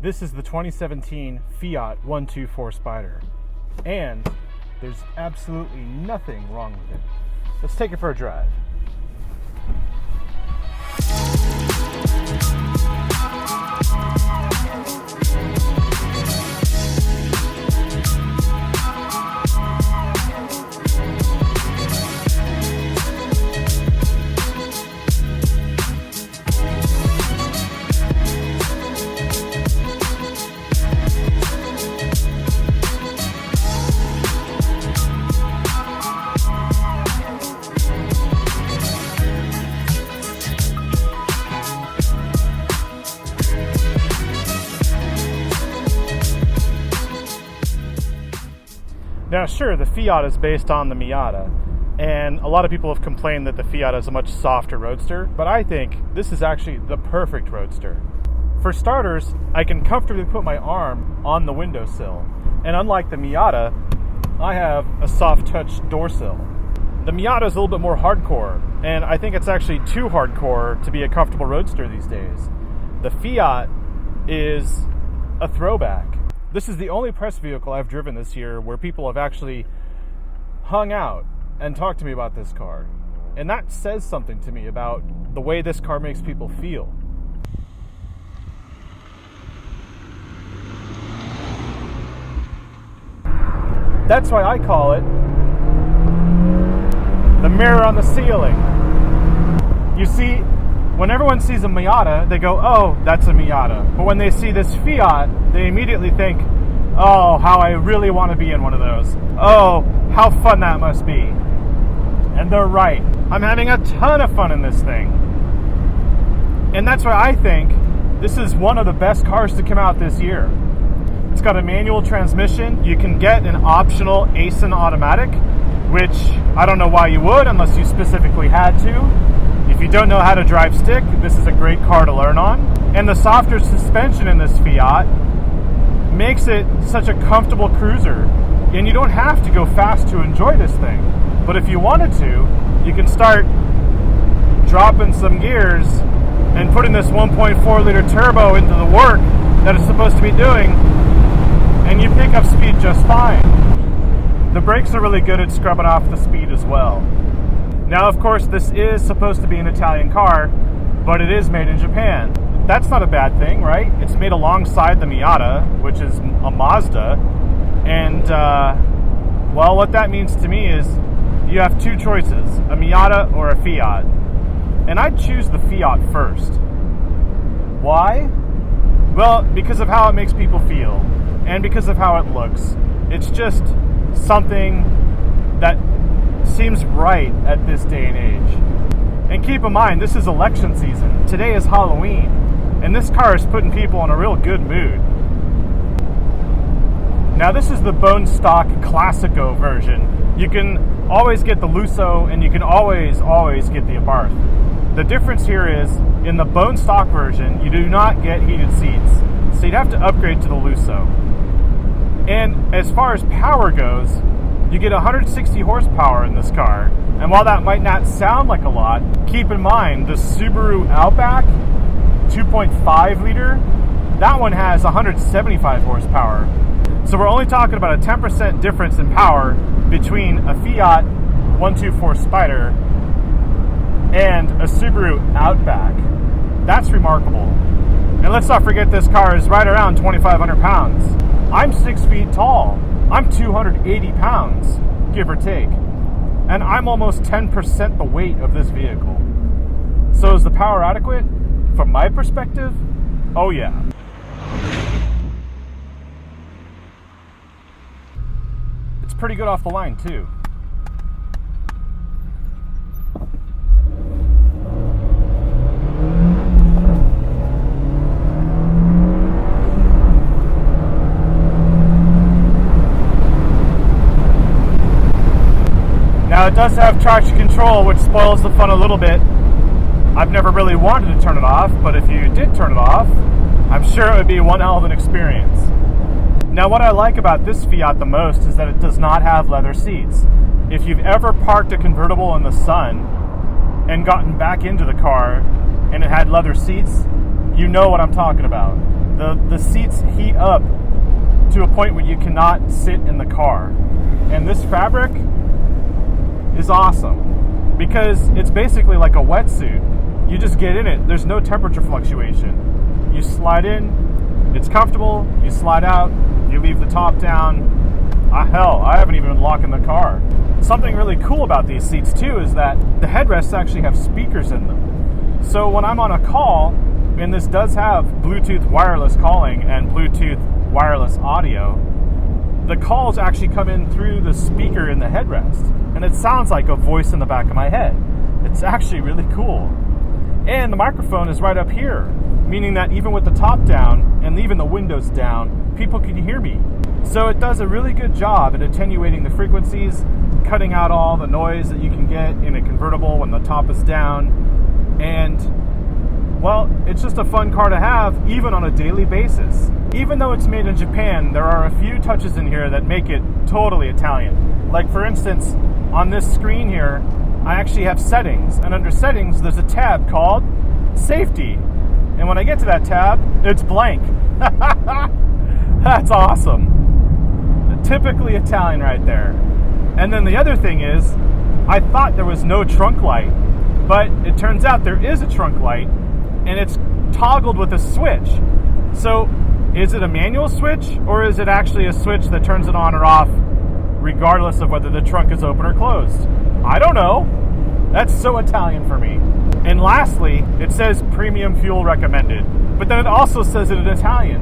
This is the 2017 Fiat 124 Spider, and there's absolutely nothing wrong with it. Let's take it for a drive. Now, sure, the Fiat is based on the Miata, and a lot of people have complained that the Fiat is a much softer roadster, but I think this is actually the perfect roadster. For starters, I can comfortably put my arm on the windowsill, and unlike the Miata, I have a soft touch door sill. The Miata is a little bit more hardcore, and I think it's actually too hardcore to be a comfortable roadster these days. The Fiat is a throwback. This is the only press vehicle I've driven this year where people have actually hung out and talked to me about this car. And that says something to me about the way this car makes people feel. That's why I call it the mirror on the ceiling. You see, when everyone sees a Miata, they go, oh, that's a Miata. But when they see this Fiat, they immediately think, oh, how I really want to be in one of those. Oh, how fun that must be. And they're right. I'm having a ton of fun in this thing. And that's why I think this is one of the best cars to come out this year. It's got a manual transmission. You can get an optional ASIN automatic, which I don't know why you would unless you specifically had to. If you don't know how to drive stick, this is a great car to learn on. And the softer suspension in this Fiat makes it such a comfortable cruiser. And you don't have to go fast to enjoy this thing. But if you wanted to, you can start dropping some gears and putting this 1.4 liter turbo into the work that it's supposed to be doing, and you pick up speed just fine. The brakes are really good at scrubbing off the speed as well. Now, of course, this is supposed to be an Italian car, but it is made in Japan. That's not a bad thing, right? It's made alongside the Miata, which is a Mazda. And, well, what that means to me is you have two choices, a Miata or a Fiat. And I'd choose the Fiat first. Why? Well, because of how it makes people feel, and because of how it looks. It's just something that seems right at this day and age. And keep in mind, this is election season. Today is Halloween, and this car is putting people in a real good mood. Now, this is the bone stock Classico version. You can always get the Lusso, and you can always get the Abarth. The difference here is, in the bone stock version, you do not get heated seats, so you'd have to upgrade to the Lusso. And as far as power goes, you get 160 horsepower in this car, and while that might not sound like a lot, keep in mind the Subaru Outback 2.5 liter, that one has 175 horsepower. So we're only talking about a 10% difference in power between a Fiat 124 Spider and a Subaru Outback. That's remarkable. And let's not forget this car is right around 2,500 pounds. I'm 6 feet tall. I'm 280 pounds, give or take. And I'm almost 10% the weight of this vehicle. So is the power adequate? From my perspective, oh yeah. It's pretty good off the line too. Now, it does have traction control, which spoils the fun a little bit. I've never really wanted to turn it off, but if you did turn it off, I'm sure it would be one hell of an experience. Now, what I like about this Fiat the most is that it does not have leather seats. If you've ever parked a convertible in the sun and gotten back into the car and it had leather seats, you know what I'm talking about. The seats heat up to a point where you cannot sit in the car. And this fabric is awesome because it's basically like a wetsuit. You just get in it. There's no temperature fluctuation. You slide in, it's comfortable. You slide out, you leave the top down. Hell, I haven't even been locking the car. Something really cool about these seats too is that the headrests actually have speakers in them. So when I'm on a call, and this does have Bluetooth wireless calling and Bluetooth wireless audio, the calls actually come in through the speaker in the headrest, and it sounds like a voice in the back of my head. It's actually really cool. And the microphone is right up here, meaning that even with the top down and even the windows down, people can hear me. So it does a really good job at attenuating the frequencies, cutting out all the noise that you can get in a convertible when the top is down, and well, it's just a fun car to have, even on a daily basis. Even though it's made in Japan, there are a few touches in here that make it totally Italian. Like, for instance, on this screen here, I actually have settings. And under settings, there's a tab called Safety. And when I get to that tab, it's blank. That's awesome. Typically Italian right there. And then the other thing is, I thought there was no trunk light. But it turns out there is a trunk light. And it's toggled with a switch. So, is it a manual switch, or is it actually a switch that turns it on or off regardless of whether the trunk is open or closed? I don't know. That's so Italian for me. And lastly, it says premium fuel recommended, but then it also says it in Italian.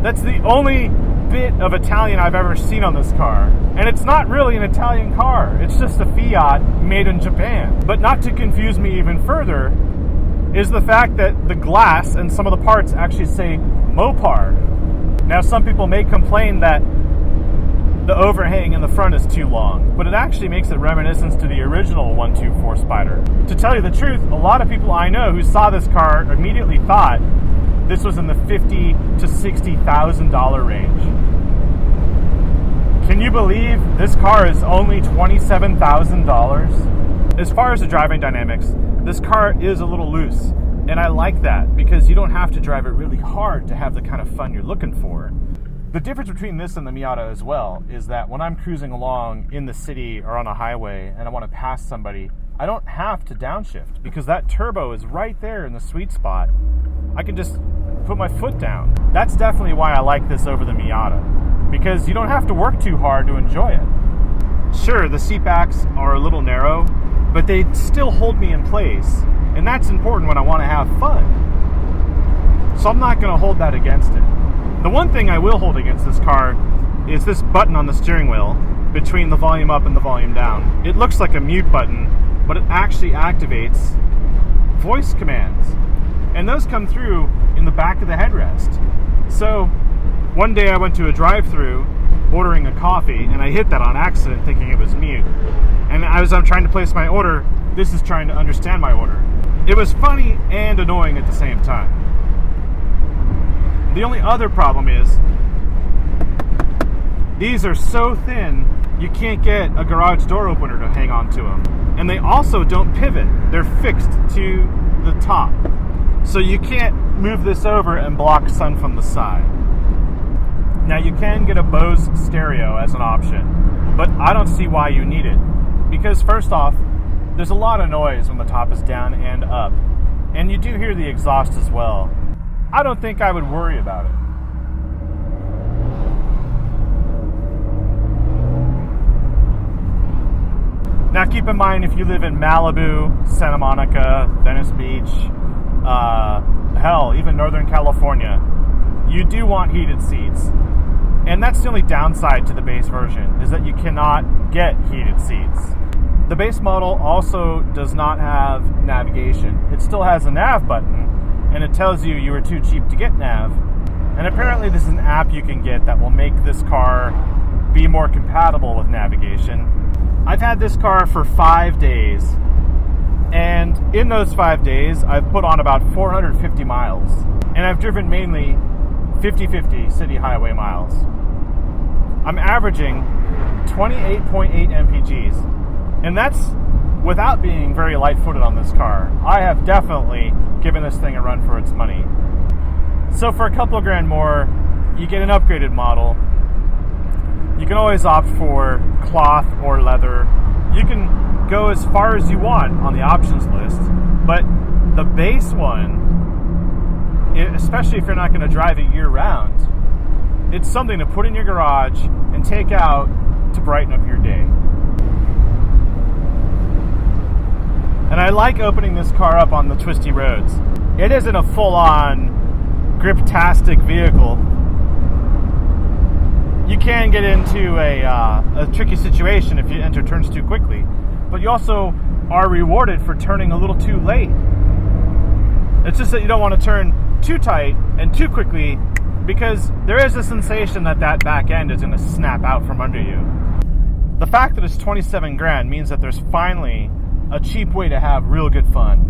That's the only bit of Italian I've ever seen on this car. And it's not really an Italian car. It's just a Fiat made in Japan. But not to confuse me even further, is the fact that the glass and some of the parts actually say Mopar. Now, some people may complain that the overhang in the front is too long, but it actually makes it reminiscent to the original 124 Spider. To tell you the truth, a lot of people I know who saw this car immediately thought this was in the $50,000 to $60,000 range. Can you believe this car is only $27,000? As far as the driving dynamics, this car is a little loose, and I like that because you don't have to drive it really hard to have the kind of fun you're looking for. The difference between this and the Miata as well is that when I'm cruising along in the city or on a highway and I want to pass somebody, I don't have to downshift because that turbo is right there in the sweet spot. I can just put my foot down. That's definitely why I like this over the Miata, because you don't have to work too hard to enjoy it. Sure, the seat backs are a little narrow, but they still hold me in place, and that's important when I want to have fun. So I'm not going to hold that against it. The one thing I will hold against this car is this button on the steering wheel between the volume up and the volume down. It looks like a mute button, but it actually activates voice commands, and those come through in the back of the headrest. So one day I went to a drive-thru ordering a coffee, and I hit that on accident thinking it was mute. And as I'm trying to place my order, this is trying to understand my order. It was funny and annoying at the same time. The only other problem is, these are so thin, you can't get a garage door opener to hang on to them. And they also don't pivot. They're fixed to the top. So you can't move this over and block sun from the side. Now you can get a Bose stereo as an option, but I don't see why you need it. Because first off, there's a lot of noise when the top is down and up, and you do hear the exhaust as well. I don't think I would worry about it. Now keep in mind, if you live in Malibu, Santa Monica, Venice Beach, hell, even Northern California, you do want heated seats. And that's the only downside to the base version, is that you cannot get heated seats. The base model also does not have navigation. It still has a nav button, and it tells you were too cheap to get nav. And apparently this is an app you can get that will make this car be more compatible with navigation. I've had this car for 5 days, and in those 5 days, I've put on about 450 miles. And I've driven mainly 50-50 city highway miles. I'm averaging 28.8 mpgs, and that's without being very light-footed on this car. I have definitely given this thing a run for its money. So for a couple of grand more, you get an upgraded model. You can always opt for cloth or leather. You can go as far as you want on the options list, but the base one, especially if you're not going to drive it year-round, it's something to put in your garage and take out to brighten up your day. And I like opening this car up on the twisty roads. It isn't a full-on grip-tastic vehicle. You can get into a tricky situation if you enter turns too quickly, but you also are rewarded for turning a little too late. It's just that you don't want to turn too tight and too quickly, because there is a sensation that that back end is going to snap out from under you. The fact that it's 27 grand means that there's finally a cheap way to have real good fun.